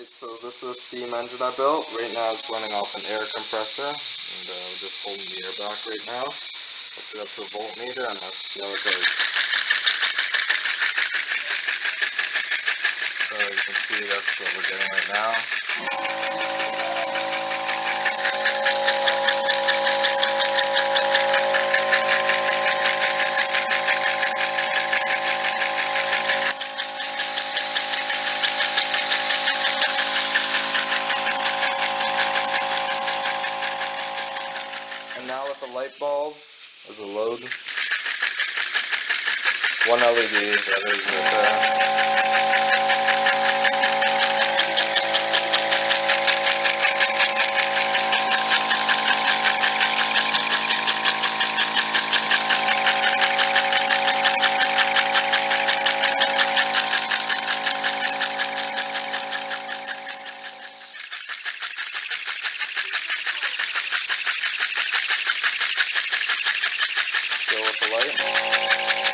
Alright, so this is a steam engine I built. Right now it's running off an air compressor, and we're just holding the air back right now. Hook it up to a voltmeter, and let's see how it goes. So you can see that's what we're getting right now. And now with the light bulb as a load, one LED, the other is right there. Go with the light.